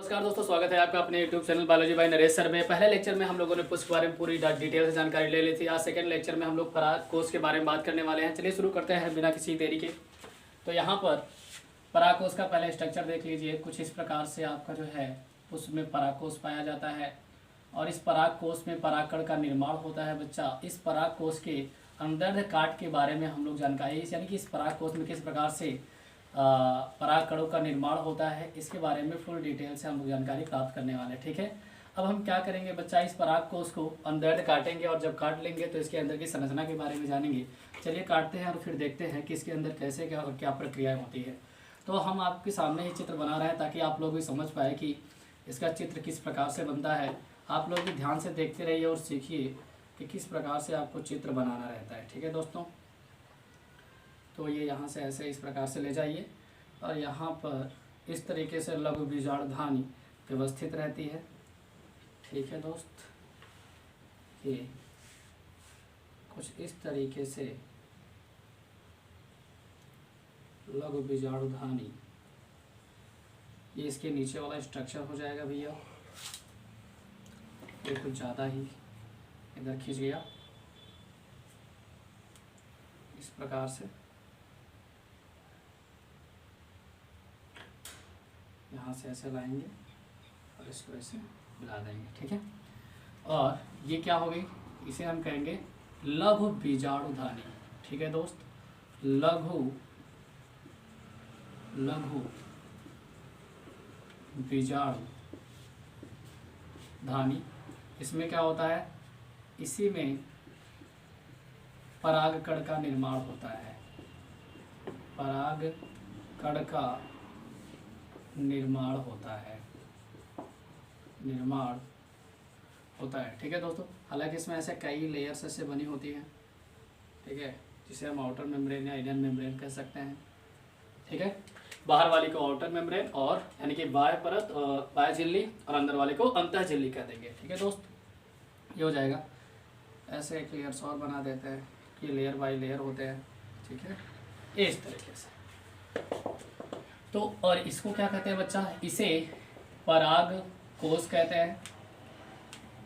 नमस्कार दोस्तों, स्वागत है आपका अपने YouTube channel biology by Naresh sir में। पहले लेक्चर में हम लोगों ने पुष्प के बारे में पूरी डिटेल से जानकारी ले ली थी। आज सेकंड लेक्चर में हम लोग पराग कोष के बारे में बात करने वाले हैं। चलिए शुरू करते हैं बिना किसी देरी के। तो यहाँ पर पराग कोष का पहले स्ट्रक्चर देख लीजिए। कुछ इस प्रकार से आपका जो है पुष्प में पराग कोष पाया जाता है और इस पराग कोष में परागकण का निर्माण होता है। बच्चा, इस पराग कोष के अंदर काट के बारे में हम लोग जानकारी, यानी कि इस पराग कोष में किस प्रकार से परागकणों का निर्माण होता है, इसके बारे में फुल डिटेल से हम लोग जानकारी प्राप्त करने वाले हैं। ठीक है, अब हम क्या करेंगे बच्चा, इस पराग कोष को अंदर काटेंगे और जब काट लेंगे तो इसके अंदर की संरचना के बारे में जानेंगे। चलिए काटते हैं और फिर देखते हैं कि इसके अंदर कैसे क्या प्रक्रियाएं होती है। तो हम आपके सामने ही चित्र बना रहे हैं ताकि आप लोग भी समझ पाए कि इसका चित्र किस प्रकार से बनता है। आप लोग भी ध्यान से देखते रहिए और सीखिए कि किस प्रकार से आपको चित्र बनाना रहता है। ठीक है दोस्तों, तो ये यहाँ से ऐसे इस प्रकार से ले जाइए और यहाँ पर इस तरीके से लघु बीजाणुधानी व्यवस्थित रहती है। ठीक है दोस्त, ये कुछ इस तरीके से लघु बीजाणुधानी, ये इसके नीचे वाला स्ट्रक्चर हो जाएगा भैया। ये कुछ ज़्यादा ही इधर खींच गया, इस प्रकार से यहाँ से ऐसे लाएंगे और इसको ऐसे मिला देंगे। ठीक है, और ये क्या हो गई, इसे हम कहेंगे लघु बीजाणुधानी। ठीक है दोस्त, लघु बीजाणुधानी। इसमें क्या होता है, इसी में परागकण का निर्माण होता है। परागकण का निर्माण होता है। ठीक है दोस्तों, हालांकि इसमें ऐसे कई लेयर्स से बनी होती हैं। ठीक है, जिसे हम आउटर मेम्ब्रेन या इनर मेम्ब्रेन कह सकते हैं। ठीक है, बाहर वाली को आउटर मेम्ब्रेन और यानी कि बाह्य परत और बाह्य झिल्ली, और अंदर वाले को अंतः झिल्ली कह देंगे। ठीक है दोस्त, ये हो जाएगा। ऐसे एक लेयर्स और बना देते हैं, ये लेयर बाय लेयर होते हैं। ठीक है, इस तरीके से। तो और इसको क्या कहते हैं बच्चा, इसे पराग कोष कहते हैं।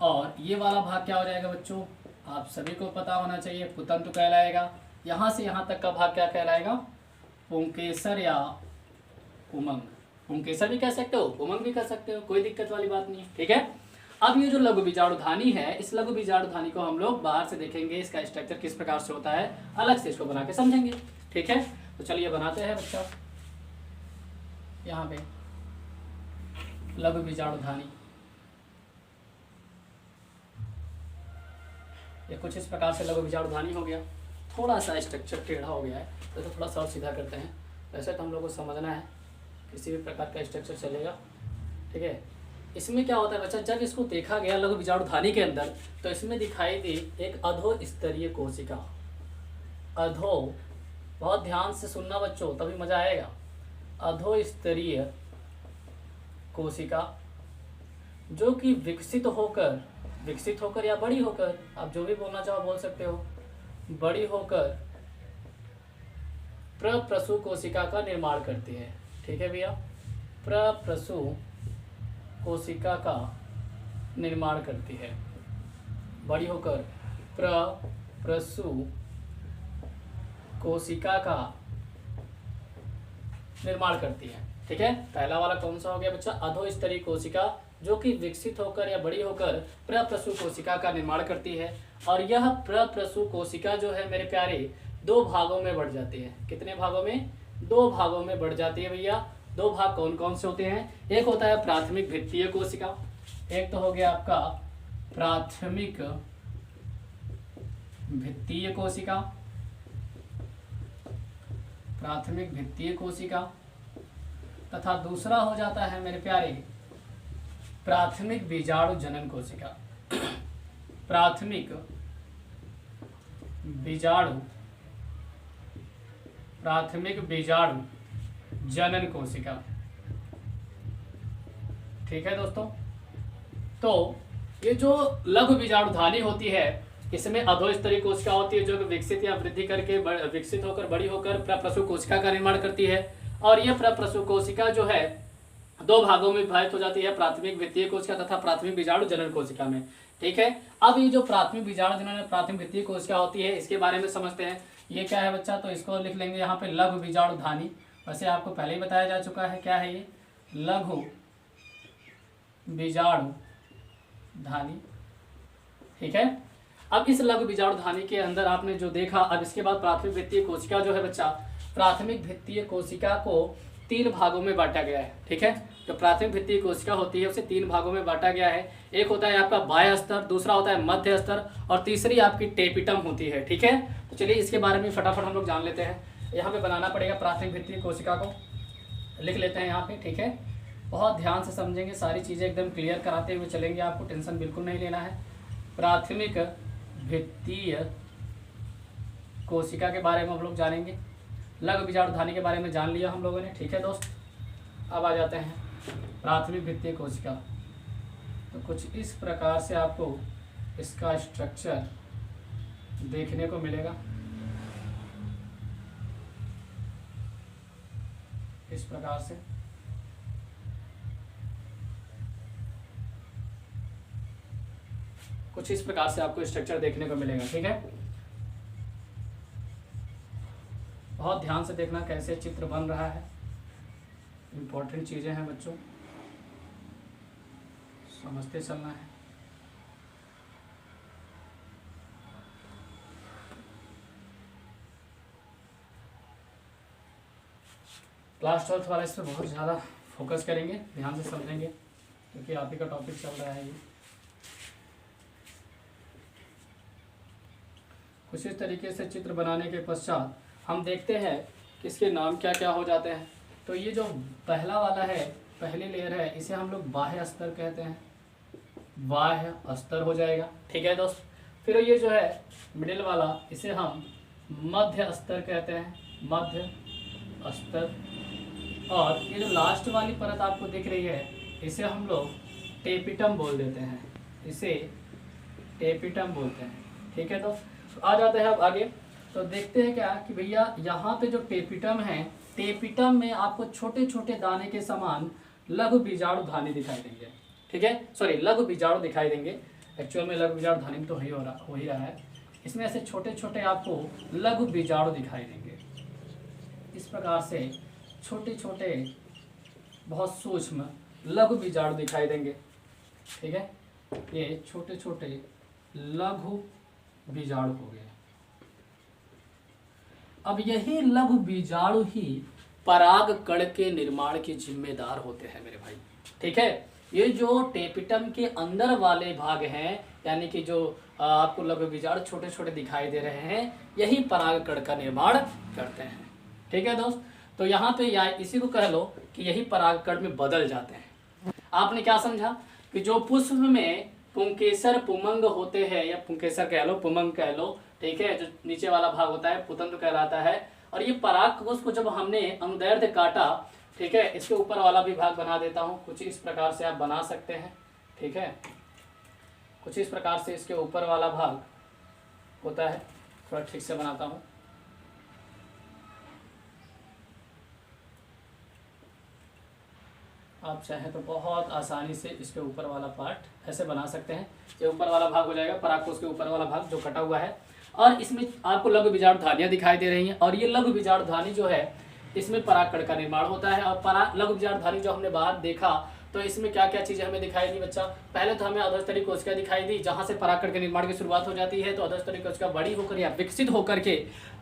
और ये वाला भाग क्या हो जाएगा बच्चों, आप सभी को पता होना चाहिए, पुतंतु कहलाएगा। यहाँ से यहाँ तक का भाग क्या कहलाएगा, पुंकेसर या उमंग। पुंकेसर भी कह सकते हो, उमंग भी कह सकते हो, कोई दिक्कत वाली बात नहीं है। ठीक है, अब ये जो लघु बीजाणुधानी है, इस लघु बीजाणुधानी को हम लोग बाहर से देखेंगे, इसका स्ट्रक्चर किस प्रकार से होता है, अलग से इसको बना के समझेंगे। ठीक है, तो चलिए बनाते हैं बच्चा। यहाँ पे लघु बीजाणुधानी, ये कुछ इस प्रकार से लघु बीजाणुधानी हो गया। थोड़ा सा स्ट्रक्चर टेढ़ा हो गया है, तो थोड़ा सा और सीधा करते हैं। वैसे तो हम लोग को समझना है, किसी भी प्रकार का स्ट्रक्चर चलेगा। ठीक है, इसमें क्या होता है बच्चा, जब इसको देखा गया लघु बीजाणुधानी के अंदर, तो इसमें दिखाई दी एक अधो स्तरीय कोशिका। अधो, बहुत ध्यान से सुनना बच्चों, तभी मजा आएगा। अधो स्तरीय कोशिका जो कि विकसित होकर या बड़ी होकर, आप जो भी बोलना चाहो बोल सकते हो, बड़ी होकर प्रप्रसु कोशिका का निर्माण करती है। ठीक है भैया, प्रप्रसु कोशिका का निर्माण करती है, बड़ी होकर प्रप्रसु कोशिका का निर्माण करती है। ठीक है, पहला वाला कौन सा हो गया बच्चा, अधो स्तरीय कोशिका जो कि विकसित होकर या बड़ी होकर प्रप्रसु कोशिका का निर्माण करती है। और यह प्रप्रसु कोशिका जो है मेरे प्यारे, दो भागों में बढ़ जाती है। कितने भागों में, दो भागों में बढ़ जाती है भैया। दो भाग कौन कौन से होते हैं, एक होता है प्राथमिक भित्तीय कोशिका, एक तो हो गया आपका प्राथमिक भित्तीय कोशिका, प्राथमिक भित्तीय कोशिका, तथा दूसरा हो जाता है मेरे प्यारे प्राथमिक बीजाणु जनन कोशिका। प्राथमिक बीजाणु जनन कोशिका। ठीक है दोस्तों, तो ये जो लघु बीजाणुधानी होती है, इसमें अधोस्तरीय कोशिका होती है जो कि विकसित या वृद्धि करके विकसित होकर बड़ी होकर प्रप्रसु कोशिका का निर्माण करती है। और यह प्रप्रसु कोशिका जो है दो भागों में विभाजित हो जाती है, प्राथमिक वित्तीय कोशिका तथा प्राथमिक बीजाणु जनन कोशिका में। ठीक है, अब ये जो प्राथमिक बीजाणु जनन प्राथमिक वित्तीय कोशिका होती है, इसके बारे में समझते हैं। ये क्या है बच्चा, तो इसको लिख लेंगे यहाँ पे लघु बीजाणु धानी। वैसे आपको पहले ही बताया जा चुका है, क्या है ये, लघु बीजाणु धानी। ठीक है, अब इस लघु बीजाणु धानी के अंदर आपने जो देखा, अब इसके बाद प्राथमिक वित्तीय कोशिका जो है बच्चा, प्राथमिक वित्तीय कोशिका को 3 भागों में बांटा गया है। ठीक है, जो प्राथमिक वित्तीय कोशिका होती है उसे 3 भागों में बांटा गया है। एक होता है आपका बाह्य स्तर, दूसरा होता है मध्य स्तर और तीसरी आपकी टेपिटम होती है। ठीक है, तो चलिए इसके बारे में फटाफट हम लोग जान लेते हैं। यहाँ पे बनाना पड़ेगा प्राथमिक वित्तीय कोशिका को, लिख लेते हैं यहाँ पे। ठीक है, बहुत ध्यान से समझेंगे, सारी चीज़ें एकदम क्लियर कराते हुए चलेंगे, आपको टेंशन बिल्कुल नहीं लेना है। प्राथमिक वित्तीय कोशिका के बारे में हम लोग जानेंगे, लघु बीजाणु धानी के बारे में जान लिया हम लोगों ने। ठीक है दोस्त, अब आ जाते हैं प्राथमिक वित्तीय कोशिका। तो कुछ इस प्रकार से आपको इसका स्ट्रक्चर देखने को मिलेगा, इस प्रकार से। कुछ इस प्रकार से आपको स्ट्रक्चर देखने को मिलेगा। ठीक है, बहुत ध्यान से देखना कैसे चित्र बन रहा है, इंपॉर्टेंट चीजें हैं बच्चों, समझते चलना है। क्लास 12th वाला इस पर बहुत ज़्यादा फोकस करेंगे, ध्यान से समझेंगे, क्योंकि आप ही का टॉपिक चल रहा है ये। कुछ इस तरीके से चित्र बनाने के पश्चात हम देखते हैं कि इसके नाम क्या क्या हो जाते हैं। तो ये जो पहला वाला है, पहली लेयर है, इसे हम लोग बाह्य स्तर कहते हैं, बाह्य स्तर हो जाएगा। ठीक है दोस्त, फिर ये जो है मिडिल वाला, इसे हम मध्य स्तर कहते हैं, मध्य स्तर। और ये जो लास्ट वाली परत आपको दिख रही है, इसे हम लोग टेपिटम बोल देते हैं, इसे टेपिटम बोलते हैं। ठीक है दोस्त, तो आ जाते हैं अब आगे। तो देखते हैं क्या कि भैया यहाँ पे जो टेपिटम है, टेपिटम में आपको छोटे छोटे दाने के समान लघु बीजाणु धानी दिखाई देंगे। ठीक है, सॉरी, लघु बीजाणु दिखाई देंगे। एक्चुअल में लघु बीजाणु धानी तो हो ही रहा है, इसमें ऐसे छोटे छोटे आपको लघु बीजाणु दिखाई देंगे। इस प्रकार से छोटे छोटे बहुत सूक्ष्म लघु बीजाणु दिखाई देंगे। ठीक है, ये छोटे छोटे लघु बीजाणु हो गए। अब यही लघु बीजाणु ही पराग कण के निर्माण के जिम्मेदार होते हैं मेरे भाई। ठीक है, ये जो टेपिटम के अंदर वाले भाग हैं, यानी कि जो आपको लघु बीजाणु छोटे छोटे दिखाई दे रहे हैं, यही पराग कण का निर्माण करते हैं। ठीक है दोस्त, तो यहाँ पे या इसी को कह लो कि यही पराग कण में बदल जाते हैं। आपने क्या समझा कि जो पुष्प में पुंकेसर पुमंग होते हैं, या पुंकेसर कह लो, पुमंग कह लो, ठीक है, जो नीचे वाला भाग होता है पुतंत्र कहलाता है। और ये पराग कोश को जब हमने अनुदैर्ध्य काटा, ठीक है, इसके ऊपर वाला भी भाग बना देता हूँ, कुछ इस प्रकार से आप बना सकते हैं। ठीक है, कुछ इस प्रकार से इसके ऊपर वाला भाग होता है, थोड़ा ठीक से बनाता हूँ। आप चाहें तो बहुत आसानी से इसके ऊपर वाला पार्ट ऐसे बना सकते हैं। ये ऊपर वाला भाग हो जाएगा परागकोश के ऊपर वाला भाग जो कटा हुआ है, और इसमें आपको लघु बीजाणु धानियाँ दिखाई दे रही हैं। और ये लघु बीजाणु धानी जो है, इसमें परागकण का निर्माण होता है। और लघु बीजाणु धानी जो हमने बाहर देखा, तो इसमें क्या क्या चीज़ें हमें दिखाई दी बच्चा। पहले तो हमें अधस्तरी कोशिका दिखाई दी, जहाँ से परागकण के निर्माण की शुरुआत हो जाती है। तो अधस्तरी कोशिका बड़ी होकर या विकसित होकर के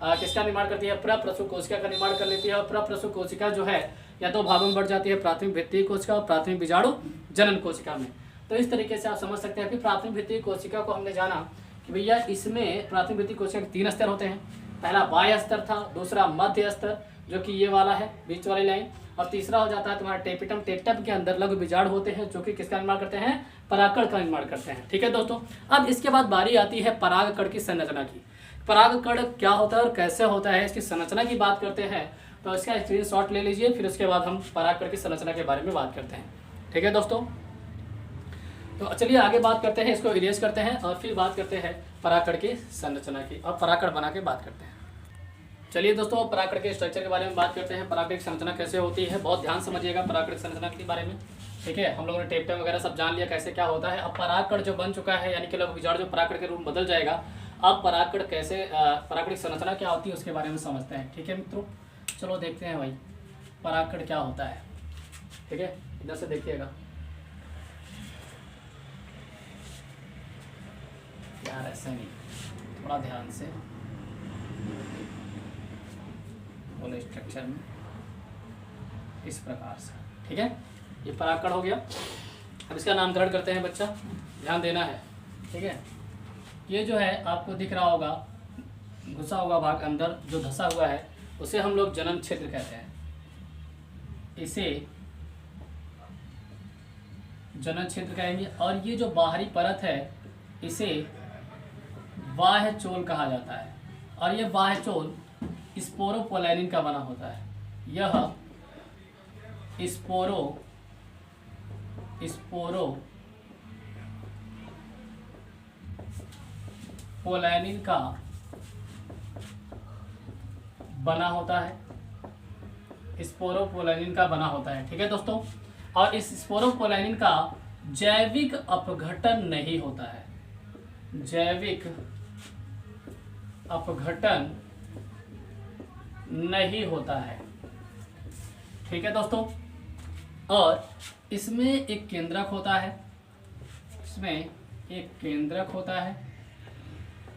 किसका निर्माण करती है, प्रप्रसूप कोशिका का निर्माण कर लेती है। और प्रप्रसूप कोशिका जो है या तो भागों में बढ़ जाती है, प्राथमिक वित्तीय कोशिका और प्राथमिक बीजाणु जनन कोशिका में। तो इस तरीके से आप समझ सकते हैं कि प्राथमिक वित्तीय कोशिका को हमने जाना कि भैया इसमें प्राथमिक वित्तीय कोशिका के 3 स्तर होते हैं। पहला बाह्य स्तर था, दूसरा मध्य स्तर जो कि ये वाला है बीच वाली लाइन, और तीसरा हो जाता है तुम्हारा टेपिटम। टेपिटम के अंदर लघु बीजाणु होते हैं जो कि किसका निर्माण करते हैं, परागकण का निर्माण करते हैं। ठीक है दोस्तों, अब इसके बाद बारी आती है परागकण की संरचना की। परागकण क्या होता है और कैसे होता है, इसकी संरचना की बात करते हैं। तो इसका स्क्रीनशॉट ले लीजिए, फिर उसके बाद हम परागकण की संरचना के बारे में बात करते हैं। ठीक है दोस्तों, तो चलिए आगे बात करते हैं, इसको इरेज करते हैं और फिर बात करते हैं परागकण की संरचना की, और परागकण बना के बात करते हैं। चलिए दोस्तों, पराकड़ के स्ट्रक्चर के बारे में बात करते हैं। पराकड़ की संरचना कैसे होती है, बहुत ध्यान समझिएगा पराकड़ की संरचना के बारे में। ठीक है, हम लोगों ने टेप्टम वगैरह सब जान लिया कैसे क्या होता है। अब पराकड़ जो बन चुका है, यानी कि लघु विजाड़ जो पराकड़ के रूप में बदल जाएगा, अब पराकड़ कैसे, पराकड़ की संरचना क्या होती है उसके बारे में समझते हैं। ठीक है मित्रों, चलो देखते हैं भाई पराकड़ क्या होता है। ठीक है, इधर से देखिएगा यार, ऐसे नहीं, थोड़ा ध्यान से बोले स्ट्रक्चर में इस प्रकार से। ठीक है, ये पराकड़ हो गया। अब इसका नामकरण करते हैं बच्चा, ध्यान देना है। ठीक है, ये जो है आपको दिख रहा होगा घुसा हुआ भाग अंदर जो धंसा हुआ है, उसे हम लोग जनन क्षेत्र कहते हैं। इसे जनन क्षेत्र कहेंगे। और ये जो बाहरी परत है इसे बाह्य चोल कहा जाता है। और ये बाह्य चोल स्पोरोपोलैनिन का बना होता है। यह स्पोरोपोलैनिन का बना होता है। स्पोरोपोलैनिन का बना होता है। ठीक है दोस्तों, और इस स्पोरोपोलैनिन का जैविक अपघटन नहीं होता है। जैविक अपघटन नहीं होता है। ठीक है दोस्तों, और इसमें एक केंद्रक होता है। इसमें एक केंद्रक होता है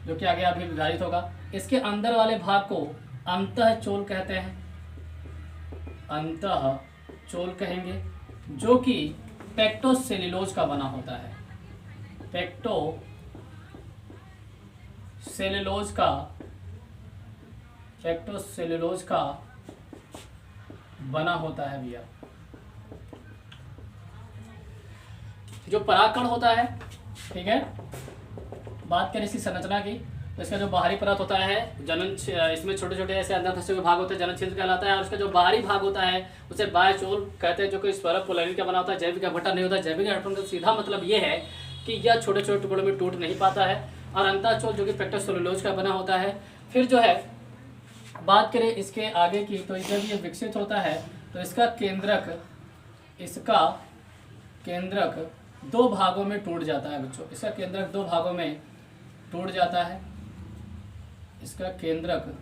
जो कि आगे अभी विभाजित होगा। इसके अंदर वाले भाग को अंतःचोल कहते हैं। अंतःचोल कहेंगे, जो कि पेक्टोसेल्यूलोज का बना होता है। पेक्टोसेल्यूलोज का बना होता है भैया। जो पराकण होता है, ठीक है, बात करें इसकी संरचना की, तो इसका जो बाहरी परत होता है जनन, इसमें छोटे छोटे ऐसे अंदर धंसे हुए भाग होते हैं, जनन क्षेत्र कहलाता है। और उसका जो बाहरी भाग होता है उसे बाह्य चोल कहते हैं, जो कि स्पोरोपोलैनिन का बना होता है। जैविक अपघटन नहीं होता है। जैविक अपघटन का सीधा मतलब ये है कि यह छोटे छोटे टुकड़ों में टूट नहीं पाता है। और अंतःचोल जो कि पेक्टोसेल्यूलोज का बना होता है। फिर जो है बात करें इसके आगे की, तो जब ये विकसित होता है तो इसका केंद्रक दो भागों में टूट जाता है बच्चों। इसका केंद्रक दो भागों में टूट जाता है। इसका केंद्रक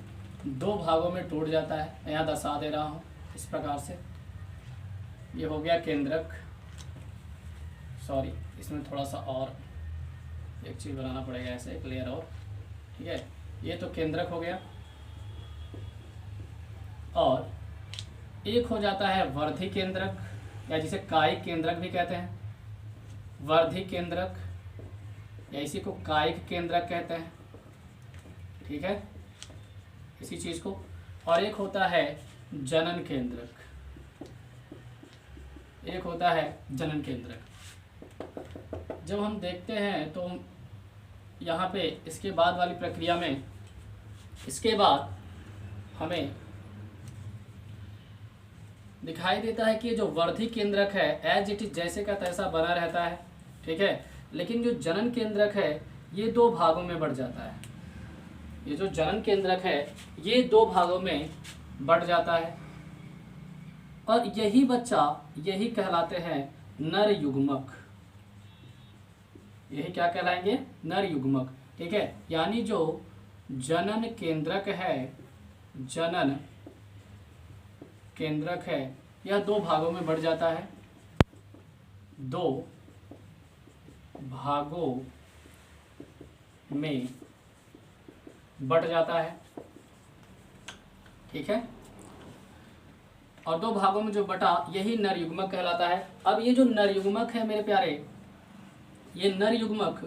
दो भागों में टूट जाता है। मैं यहाँ दर्शा दे रहा हूँ इस प्रकार से। ये हो गया केंद्रक। सॉरी, इसमें थोड़ा सा और एक चीज़ बनाना पड़ेगा, ऐसे एक लेयर और। ठीक है, ये तो केंद्रक हो गया। और एक हो जाता है वर्धी केंद्रक, या जिसे कायिक केंद्रक भी कहते हैं। वर्धी केंद्रक या इसी को कायिक केंद्रक कहते हैं। ठीक है, इसी चीज़ को। और एक होता है जनन केंद्रक। एक होता है जनन केंद्रक। जब हम देखते हैं तो यहाँ पे इसके बाद वाली प्रक्रिया में, इसके बाद हमें दिखाई देता है कि जो वर्धी केंद्रक है एज इट इज जैसे का तैसा बना रहता है। ठीक है, लेकिन जो जनन केंद्रक है ये दो भागों में बढ़ जाता है। ये जो जनन केंद्रक है ये दो भागों में बढ़ जाता है। और यही बच्चा, यही कहलाते हैं नर युग्मक। यही क्या कहलाएंगे? नर युग्मक। ठीक है, यानी जो जनन केंद्रक है, जनन केंद्रक है, यह दो भागों में बढ़ जाता है। दो भागों में बढ़ जाता है। ठीक है, और दो भागों में जो बटा यही नर युग्मक कहलाता है। अब ये जो नर युग्मक है मेरे प्यारे, ये नर युग्मक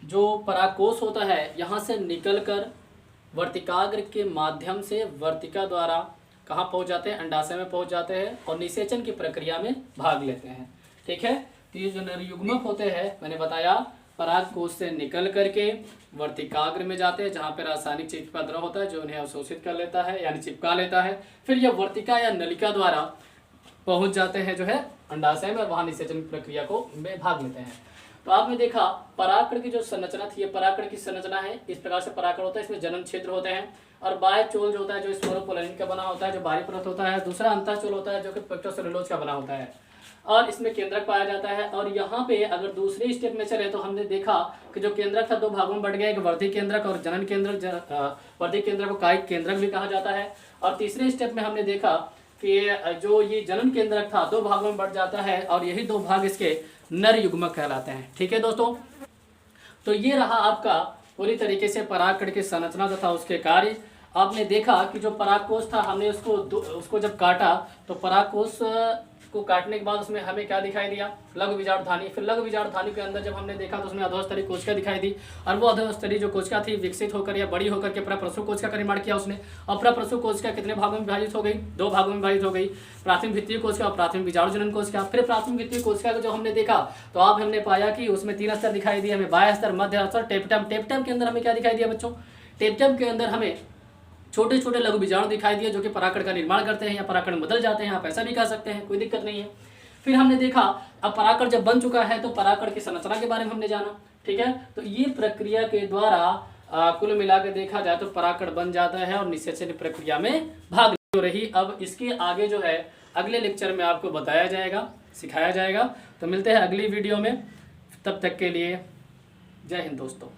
जो परागकोश होता है यहाँ से निकलकर वर्तिकाग्र के माध्यम से वर्तिका द्वारा कहाँ पहुँच जाते हैं? अंडाशय में पहुँच जाते हैं और निषेचन की प्रक्रिया में भाग लेते हैं। ठीक है, तो ये जो नर युग्मक होते हैं मैंने बताया परागकोश से निकल करके वर्तिकाग्र में जाते हैं, जहाँ पे रासायनिक चिपका द्रव होता है जो उन्हें अवशोषित कर लेता है यानी चिपका लेता है। फिर यह वर्तिका या नलिका द्वारा पहुँच जाते हैं जो है अंडाशय में, और वहाँ निषेचन प्रक्रिया को में भाग लेते हैं। तो आपने देखा परागकण की जो संरचना थी, ये परागकण की संरचना है, इस प्रकार से परागकण होता है, इसमें जनन क्षेत्र होते हैं और बाह्य चोल जो होता है जो स्पोरोपोलिन का बना होता है, जो बाहरी परत होता है। दूसरा अंतःचोल होता है जो कि पेप्टोसेलुलोज का बना होता है और इसमें केंद्रक पाया जाता है। और यहाँ पे अगर दूसरे स्टेप में चले तो हमने देखा कि जो केंद्रक था दो भागों में बढ़ गया, एक वर्धी केंद्रक और जनन केंद्रक। वर्धी केंद्रक को कायिक केंद्रक भी कहा जाता है। और तीसरे स्टेप में हमने देखा कि जो ये जनन केंद्रक था दो भागों में बढ़ जाता है और यही दो भाग इसके नर युग्मक कहलाते हैं। ठीक है दोस्तों, तो ये रहा आपका पूरी तरीके से परागकण की संरचना तथा उसके कार्य। आपने देखा कि जो परागकोश था हमने उसको जब काटा तो परागकोश को काटने के बाद उसमें हमें क्या दिखाई दिया, लघु बीजाणुधानी। फिर लघु बीजाणुधानी के अंदर जब हमने देखा तो उसमें अधोस्तरी कोशिका दिखाई दी और वो अधोस्तरी जो कोशिका थी विकसित होकर या बड़ी होकर के प्रप्रसव कोशिका का निर्माण किया उसने। और प्रप्रसव कोशिका कितने भागों में विभाजित हो गई, दो भागों में विभाजित हो गई, प्राथमिक भित्तीय कोशिका और प्राथमिक बीजाणुजनन कोशिका। फिर प्राथमिक भित्तीय कोशिका को जो हमने देखा तो आप हमने पाया कि उसमें 3 स्तर दिखाई दिए हमें, बाह्य स्तर, मध्य स्तर, टेप्टम। टेप्टम के अंदर हमें क्या दिखाई दिया बच्चों, टेप्टम के अंदर हमें छोटे छोटे लघु बीजाणु दिखाई दिए जो कि परागकण का निर्माण करते हैं या परागकण बदल जाते हैं, आप ऐसा भी कह सकते हैं, कोई दिक्कत नहीं है। फिर हमने देखा अब परागकण जब बन चुका है तो परागकण की संरचना के बारे में हमने जाना। ठीक है, तो ये प्रक्रिया के द्वारा कुल मिला के देखा जाए तो परागकण बन जाता है और निषेचन प्रक्रिया में भाग ले रही। अब इसके आगे जो है अगले लेक्चर में आपको बताया जाएगा, सिखाया जाएगा। तो मिलते हैं अगली वीडियो में, तब तक के लिए जय हिंद दोस्तों।